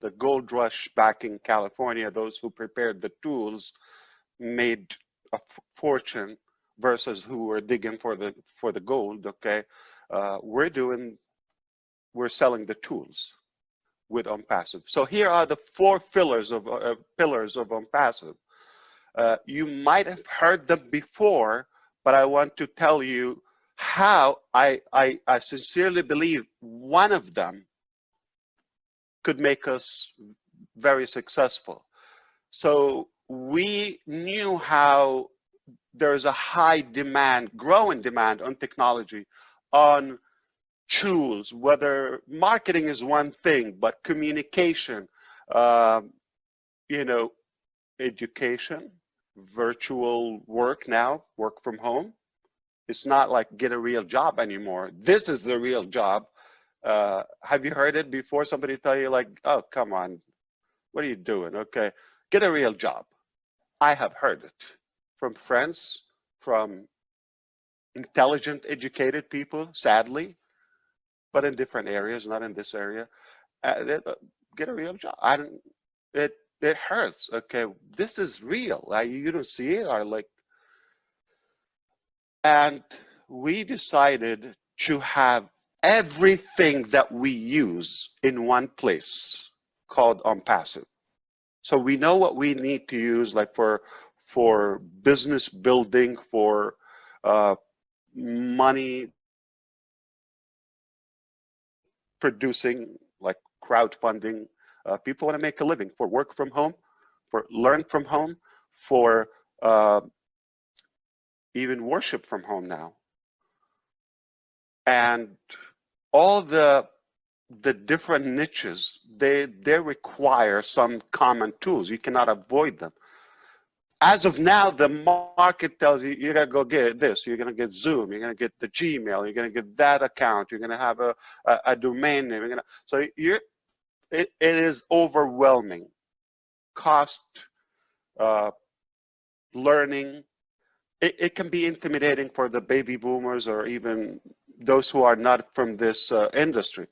the gold rush back in California, those who prepared the tools made a fortune versus who were digging for the gold. Okay, we're selling the tools with Onpassive. So here are the four pillars of Onpassive. You might have heard them before, but I want to tell you how I sincerely believe one of them could make us very successful. So we knew how there's a high demand, growing demand on technology, on tools, whether marketing is one thing, but communication, education, virtual work now, work from home. It's not like get a real job anymore. This is the real job. Have you heard it before? Somebody tell you like, oh, come on, what are you doing? Okay, get a real job. I have heard it from friends, from intelligent, educated people, sadly, but in different areas, not in this area. Get a real job. It hurts. Okay, this is real. You don't see it, or like. And we decided to have everything that we use in one place called Onpassive. So we know what we need to use, like for business building, for money producing, like crowdfunding. People want to make a living, for work from home, for learn from home, for even worship from home now. And all the different niches, they require some common tools. You cannot avoid them. As of now, the market tells you, you're going to go get this, you're going to get Zoom, you're going to get the Gmail, you're going to get that account, you're going to have a domain name. So it is overwhelming. Cost, learning. It can be intimidating for the baby boomers or even those who are not from this industry.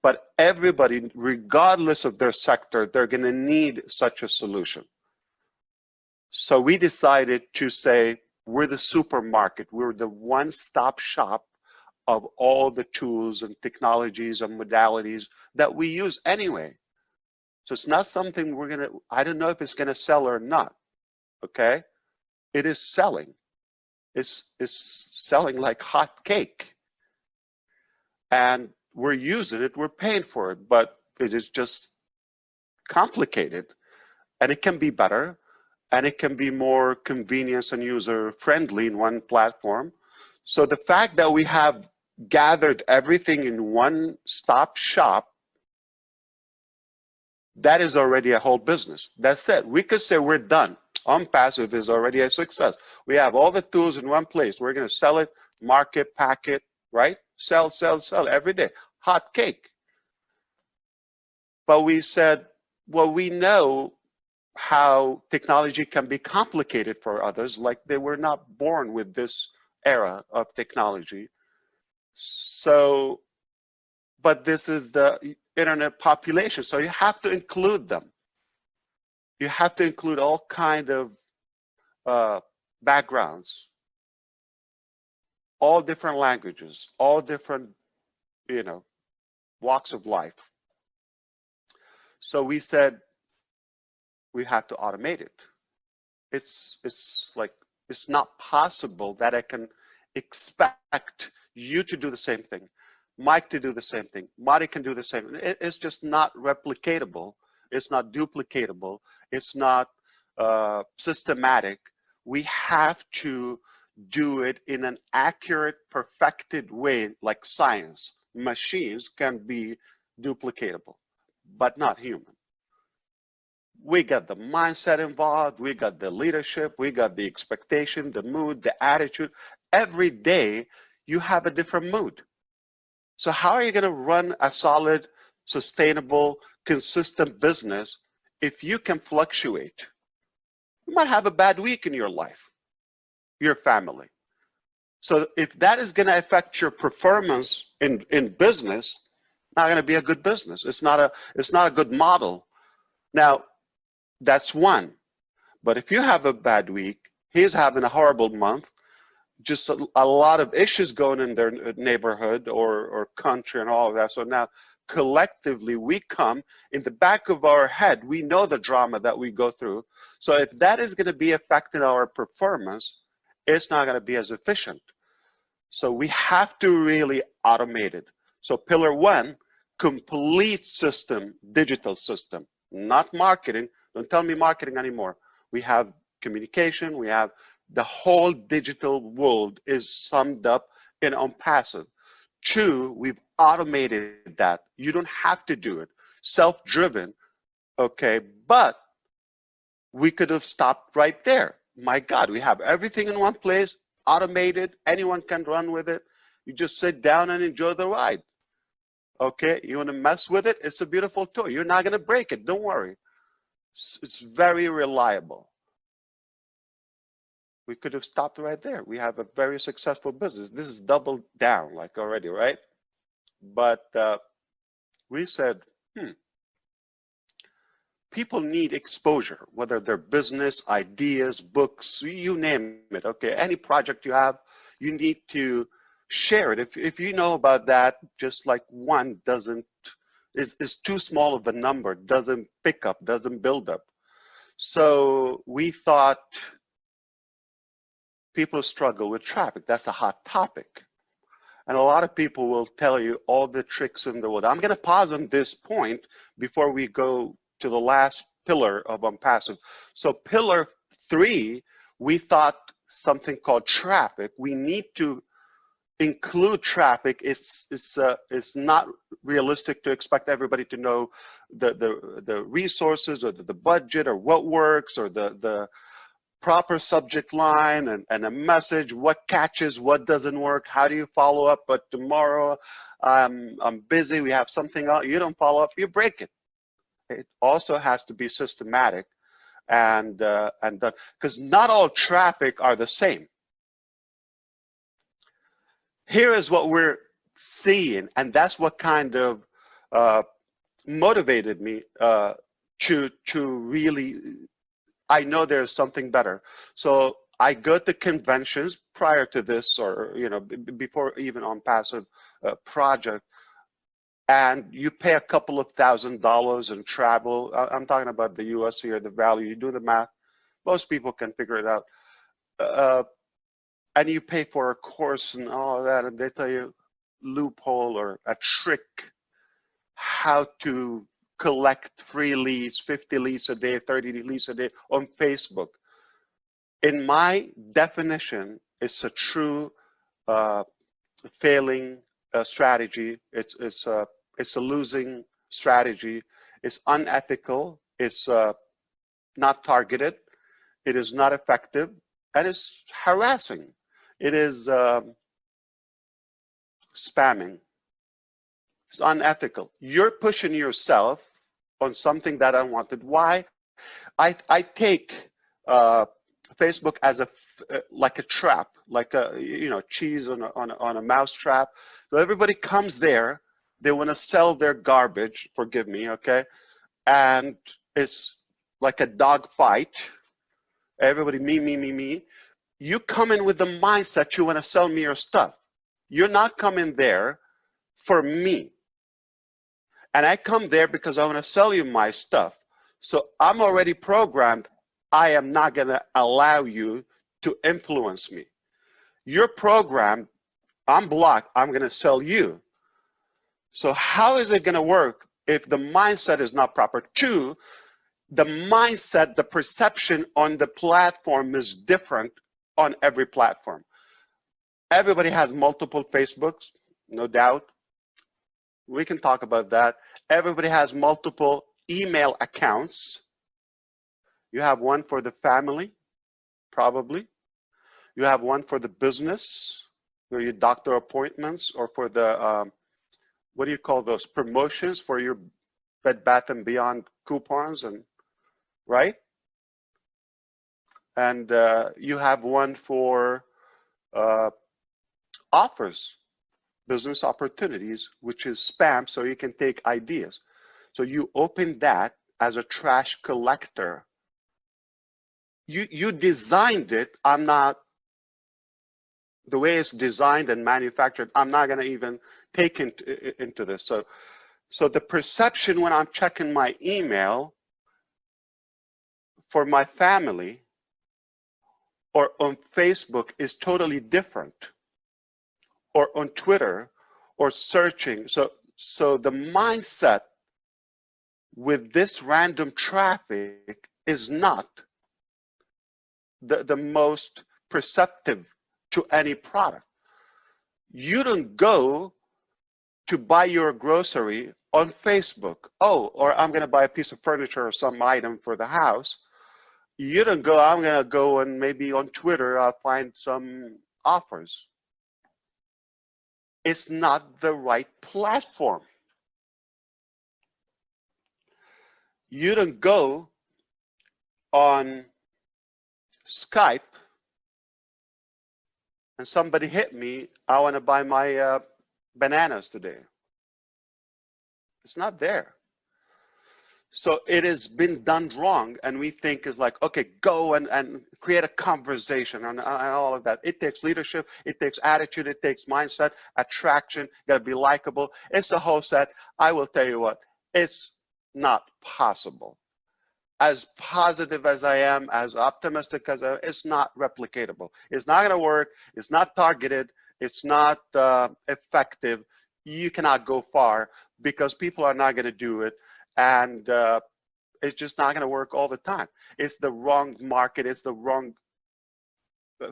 But everybody, regardless of their sector, they're going to need such a solution. So we decided to say, we're the supermarket. We're the one-stop shop of all the tools and technologies and modalities that we use anyway. So it's not something I don't know if it's going to sell or not, okay? It is selling. It's selling like hot cake. And we're using it, we're paying for it, but it is just complicated. And it can be better, and it can be more convenient and user-friendly in one platform. So the fact that we have gathered everything in one-stop shop, that is already a whole business. That's it. We could say we're done. Onpassive is already a success. We have all the tools in one place. We're going to sell it, market, pack it, right? Sell, sell, sell every day. Hot cake. But we said, well, we know how technology can be complicated for others, like they were not born with this era of technology. So, but this is the internet population, so you have to include them. You have to include all kind of backgrounds, all different languages, all different, walks of life. So we said we have to automate it. It's like, it's not possible that I can expect you to do the same thing, Mike to do the same thing, Marty can do the same. It's just not replicatable. It's not duplicatable. It's not systematic. We have to do it in an accurate, perfected way, like science. Machines can be duplicatable, but not human. We got the mindset involved. We got the leadership. We got the expectation, the mood, the attitude. Every day, you have a different mood. So how are you going to run a solid, sustainable, consistent business if you can fluctuate? You might have a bad week in your life, your family. So if that is going to affect your performance in business, not going to be a good business. It's not a good model. Now, that's one. But if you have a bad week, he's having a horrible month, just a lot of issues going in their neighborhood or country and all of that. So now collectively we come in the back of our head, we know the drama that we go through. So if that is going to be affecting our performance, it's not going to be as efficient. So we have to really automate it. So pillar one, complete system, digital system, not marketing. Don't tell me marketing anymore. We have communication, we have the whole digital world is summed up in Onpassive. Two, we've automated that. You don't have to do it. Self-driven, okay, but we could have stopped right there. My God, we have everything in one place, automated, anyone can run with it. You just sit down and enjoy the ride. Okay, you want to mess with it? It's a beautiful toy. You're not going to break it, don't worry. It's very reliable. We could have stopped right there. We have a very successful business. This is doubled down like already, right? But we said, people need exposure, whether they're business, ideas, books, you name it, okay? Any project you have, you need to share it. If you know about that, just like one is too small of a number, doesn't pick up, doesn't build up. So we thought people struggle with traffic. That's a hot topic. And a lot of people will tell you all the tricks in the world. I'm going to pause on this point before we go to the last pillar of Onpassive. So pillar 3, we thought something called traffic. We need to include traffic. It's not realistic to expect everybody to know the resources or the budget or what works or the proper subject line and a message, what catches, what doesn't work, how do you follow up, but tomorrow I'm busy, we have something else, you don't follow up, you break it. It also has to be systematic and done, because not all traffic are the same. Here is what we're seeing, and that's what kind of motivated me to really, I know there's something better. So I go to conventions prior to this, or before even Onpassive project, and you pay a couple of $1,000s in travel. I'm talking about the US here, the value. You do the math. Most people can figure it out. And you pay for a course and all of that, and they tell you loophole or a trick, how to collect free leads, 50 leads a day, 30 leads a day on Facebook. In my definition, it's a true failing strategy. It's a losing strategy. It's unethical. It's not targeted. It is not effective, and it's harassing. It is spamming. It's unethical. You're pushing yourself on something that I wanted. Why? I take Facebook as like a trap, like a cheese on a mouse trap. So everybody comes there. They want to sell their garbage. Forgive me, okay? And it's like a dog fight. Everybody me. You come in with the mindset you want to sell me your stuff. You're not coming there for me. And I come there because I want to sell you my stuff. So I'm already programmed. I am not going to allow you to influence me. You're programmed. I'm blocked. I'm going to sell you. So how is it going to work if the mindset is not proper? 2, the mindset, the perception on the platform is different on every platform. Everybody has multiple Facebooks, no doubt. We can talk about that. Everybody has multiple email accounts. You have one for the family, probably. You have one for the business, for your doctor appointments, or for the, what do you call those, promotions for your Bed Bath & Beyond coupons, and right? And you have one for offers, business opportunities, which is spam, so you can take ideas. So you open that, as a trash collector. You designed it. I'm not, the way it's designed and manufactured, I'm not going to even take into this. So the perception when I'm checking my email for my family or on Facebook is totally different, or on Twitter, or searching. So the mindset with this random traffic is not the most perceptive to any product. You don't go to buy your grocery on Facebook. Oh, or I'm going to buy a piece of furniture or some item for the house. You don't go, I'm going to go and maybe on Twitter, I'll find some offers. It's not the right platform. You don't go on Skype and somebody hit me, I want to buy my bananas today. It's not there. So it has been done wrong, and we think is like, okay, go and create a conversation and all of that. It takes leadership, it takes attitude, it takes mindset, attraction, you gotta be likable. It's a whole set. I will tell you what, it's not possible. As positive as I am, as optimistic as I am, it's not replicatable. It's not gonna work, it's not targeted, it's not effective. You cannot go far because people are not gonna do it. And it's just not going to work all the time. It's the wrong market. It's the wrong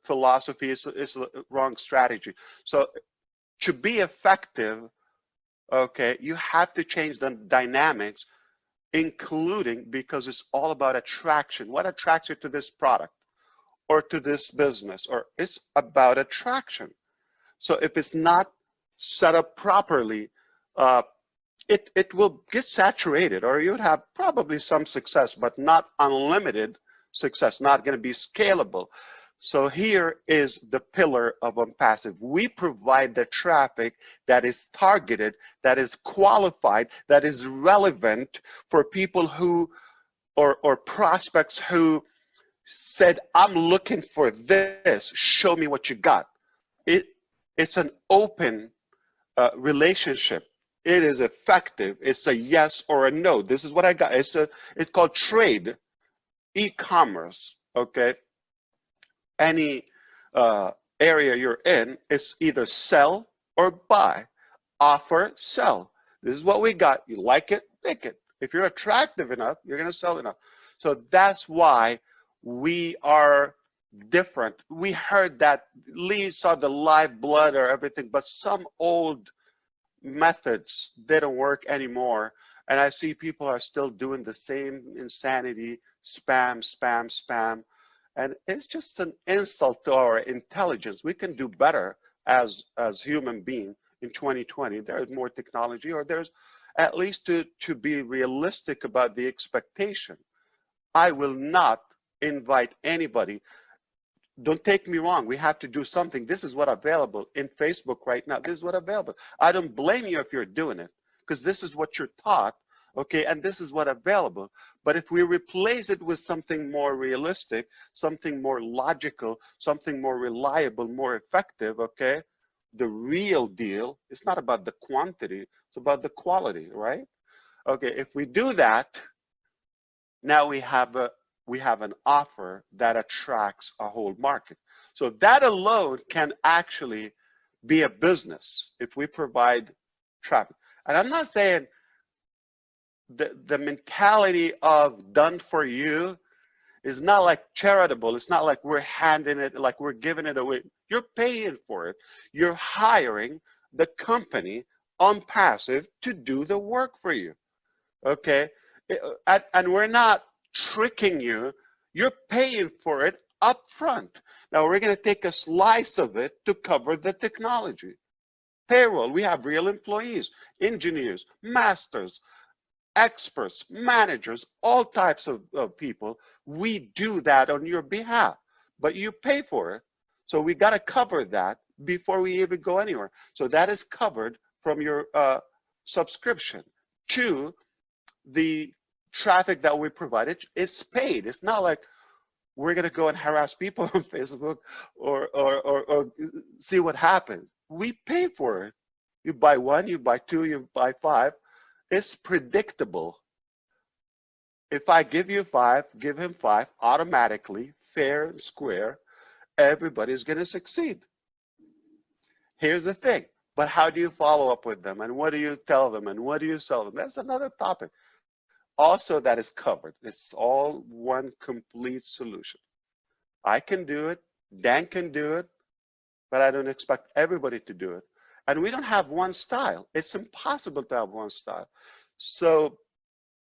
philosophy. It's the wrong strategy. So to be effective, okay, you have to change the dynamics, including, because it's all about attraction. What attracts you to this product or to this business? Or it's about attraction. So if it's not set up properly, it will get saturated, or you'd have probably some success, but not unlimited success, not going to be scalable. So here is the pillar of Onpassive. We provide the traffic that is targeted, that is qualified, that is relevant for people who, or prospects who said, I'm looking for this, show me what you got. It's an open relationship. It is effective. It's a yes or a no. This is what I got. It's called trade, e-commerce, okay? Any area you're in, it's either sell or buy, offer, sell. This is what we got. You like it, take it. If you're attractive enough, you're going to sell enough. So that's why we are different. We heard that Lee saw the live blood or everything, but some old methods, they don't work anymore. And I see people are still doing the same insanity, spam. And it's just an insult to our intelligence. We can do better as human beings in 2020. There's more technology, or there's at least to be realistic about the expectation. I will not invite anybody. Don't take me wrong, we have to do something. This is what's available in Facebook right now. This is what's available. I don't blame you if you're doing it, because this is what you're taught, okay, and this is what's available. But if we replace it with something more realistic, something more logical, something more reliable, more effective, okay, the real deal, it's not about the quantity, it's about the quality, right? Okay, if we do that, now we have an offer that attracts a whole market. So that alone can actually be a business if we provide traffic. And I'm not saying the mentality of done for you is not like charitable. It's not like we're handing it, like we're giving it away. You're paying for it. You're hiring the company Onpassive to do the work for you, okay? And we're not tricking you. You're paying for it up front. Now we're going to take a slice of it to cover the technology. Payroll, we have real employees, engineers, masters, experts, managers, all types of people. We do that on your behalf, but you pay for it. So we got to cover that before we even go anywhere. So that is covered from your subscription to the traffic that we provide, it's paid. It's not like we're going to go and harass people on Facebook or see what happens. We pay for it. You buy one, you buy two, you buy five. It's predictable. If I give you five, give him five, automatically, fair and square, everybody's going to succeed. Here's the thing. But how do you follow up with them? And what do you tell them? And what do you sell them? That's another topic. Also, that is covered. It's all one complete solution. I can do it. Dan can do it. But I don't expect everybody to do it. And we don't have one style. It's impossible to have one style. So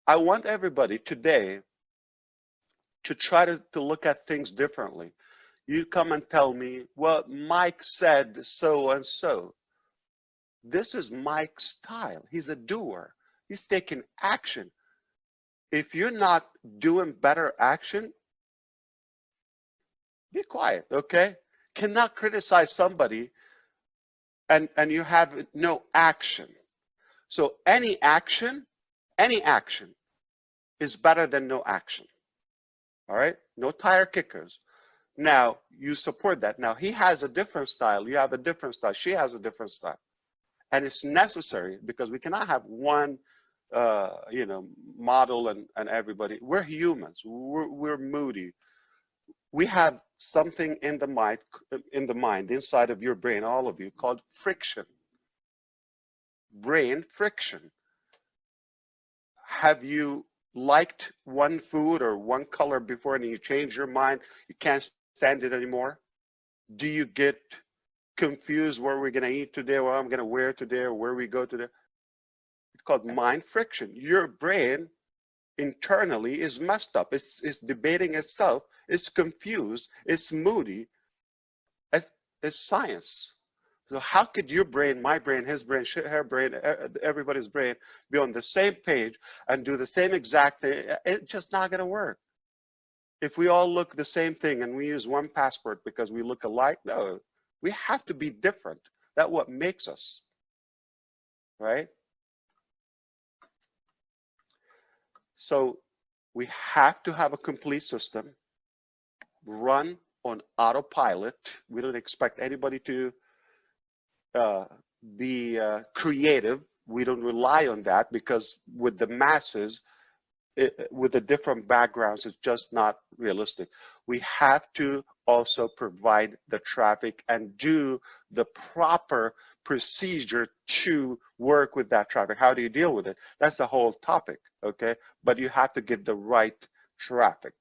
I want everybody today to try to look at things differently. You come and tell me, well, Mike said so and so. This is Mike's style. He's a doer. He's taking action. If you're not doing better action, be quiet, okay? Cannot criticize somebody and you have no action. So any action is better than no action. All right? No tire kickers. Now, you support that. Now, he has a different style. You have a different style. She has a different style. And it's necessary because we cannot have one, model and everybody. We're humans. We're moody. We have something in the mind, inside of your brain, all of you, called friction. Brain friction. Have you liked one food or one color before and you change your mind? You can't stand it anymore? Do you get confused where we're going to eat today, what I'm going to wear today, or where we go today? It's called mind friction. Your brain internally is messed up. It's debating itself. It's confused. It's moody. It's science. So how could your brain, my brain, his brain, her brain, everybody's brain be on the same page and do the same exact thing? It's just not going to work. If we all look the same thing and we use one passport because we look alike, no, we have to be different. That's what makes us, right? So we have to have a complete system, run on autopilot. We don't expect anybody to be creative. We don't rely on that because with the masses, with the different backgrounds, it's just not realistic. We have to also provide the traffic and do the proper procedure to work with that traffic. How do you deal with it? That's the whole topic, okay? But you have to get the right traffic,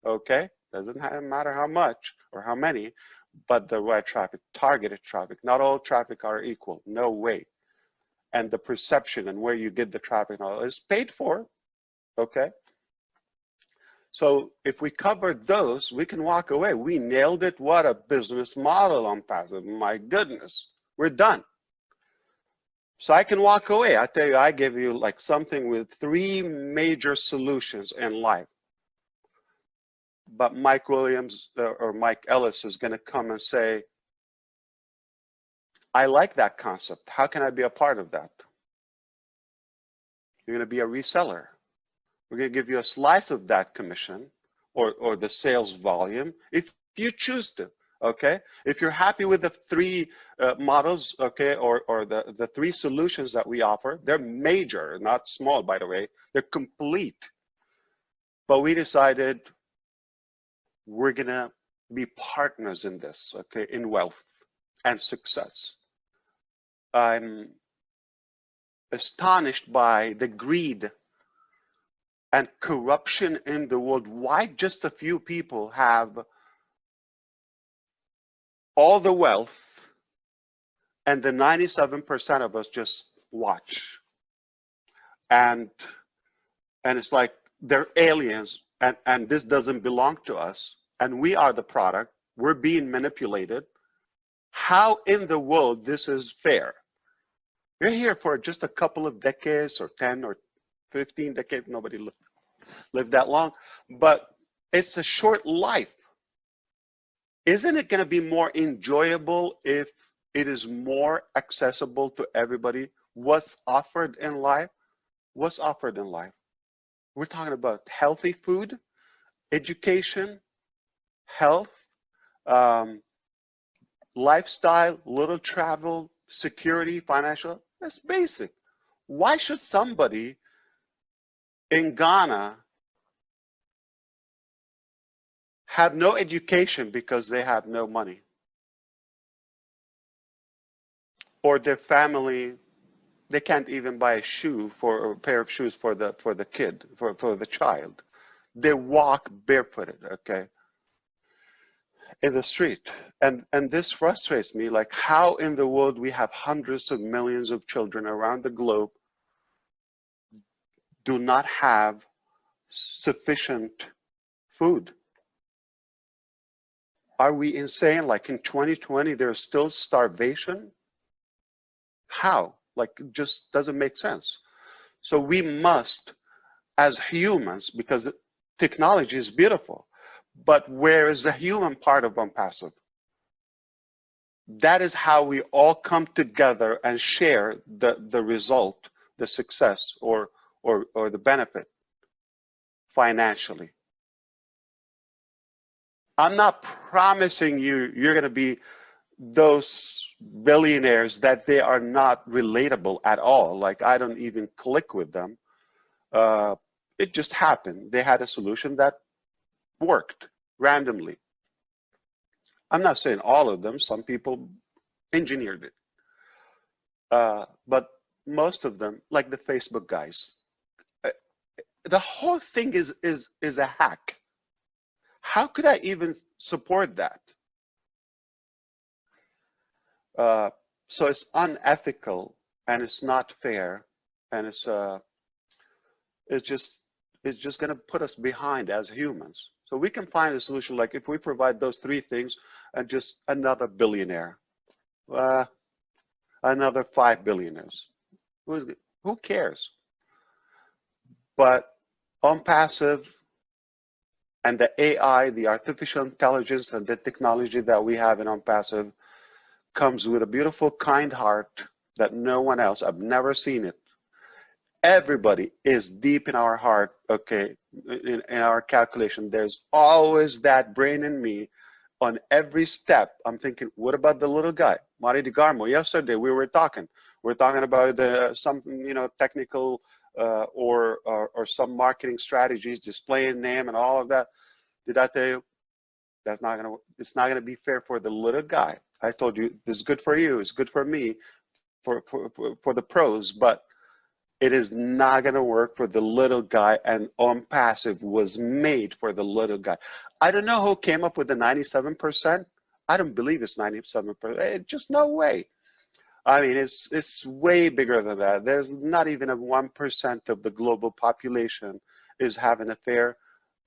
okay? Doesn't matter how much or how many, but the right traffic, targeted traffic. Not all traffic are equal, no way. And the perception and where you get the traffic and all is paid for, okay? So if we cover those, we can walk away. We nailed it. What a business model Onpassive. My goodness, we're done. So I can walk away. I tell you, I give you like something with 3 major solutions in life. But Mike Williams or Mike Ellis is going to come and say, I like that concept. How can I be a part of that? You're going to be a reseller. We're going to give you a slice of that commission or the sales volume if you choose to, okay? If you're happy with the 3 models, okay, or the 3 solutions that we offer, they're major, not small, by the way. They're complete. But we decided we're going to be partners in this, okay, in wealth and success. I'm astonished by the greed and corruption in the world. Why just a few people have all the wealth and the 97% of us just watch? And it's like they're aliens and this doesn't belong to us and we are the product. We're being manipulated. How in the world this is fair? You're here for just a couple of decades or 10 or 15 decades. Nobody lived that long, but it's a short life. Isn't it going to be more enjoyable if it is more accessible to everybody? What's offered in life? What's offered in life? We're talking about healthy food, education, health, um, lifestyle, little travel, security, financial. That's basic. Why should somebody in Ghana have no education because they have no money? Or their family, they can't even buy a shoe for a pair of shoes for the kid, for the child. They walk barefooted, okay, in the street. And this frustrates me, like how in the world we have hundreds of millions of children around the globe do not have sufficient food. Are we insane? Like in 2020, there's still starvation? How? Like, it just doesn't make sense. So we must, as humans, because technology is beautiful, but where is the human part of Onpassive? That is how we all come together and share the result, the success, or the benefit financially. I'm not promising you're going to be those billionaires that they are not relatable at all. Like, I don't even click with them. It just happened. They had a solution that worked randomly. I'm not saying all of them. Some people engineered it. But most of them, like the Facebook guys, the whole thing is a hack. How could I even support that? So it's unethical and it's not fair, and it's just going to put us behind as humans. So we can find a solution, like if we provide those three things and just another billionaire, another 5 billionaires. Who cares? But Onpassive and the AI, the artificial intelligence and the technology that we have in Onpassive comes with a beautiful, kind heart that no one else, I've never seen it. Everybody is deep in our heart, okay, in our calculation. There's always that brain in me on every step. I'm thinking, what about the little guy? Mari DeGarmo, yesterday we were talking about some, technical or some marketing strategies, displaying name and all of that. Did I tell you it's not gonna be fair for the little guy? I told you this is good for you, it's good for me, for the pros, but it is not going to work for the little guy, and Onpassive was made for the little guy. I don't know who came up with the 97%. I don't believe it's 97%. Just no way. I mean, it's way bigger than that. There's not even a 1% of the global population is having a fair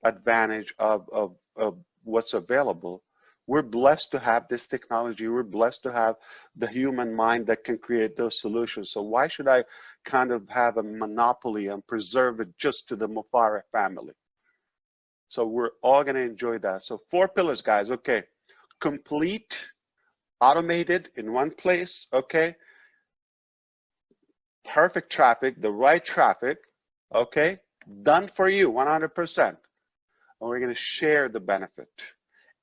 advantage of what's available. We're blessed to have this technology. We're blessed to have the human mind that can create those solutions. So why should I kind of have a monopoly and preserve it just to the Mufareh family? So we're all going to enjoy that. So 4 pillars, guys. Okay. Complete, automated in one place. Okay. Perfect traffic, the right traffic. Okay. Done for you 100%. And we're going to share the benefit.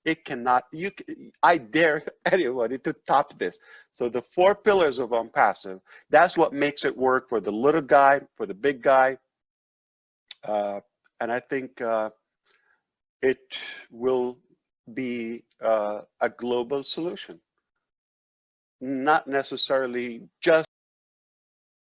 It cannot, I dare anybody to top this. So the 4 pillars of Onpassive, that's what makes it work for the little guy, for the big guy. And I think it will be a global solution. Not necessarily just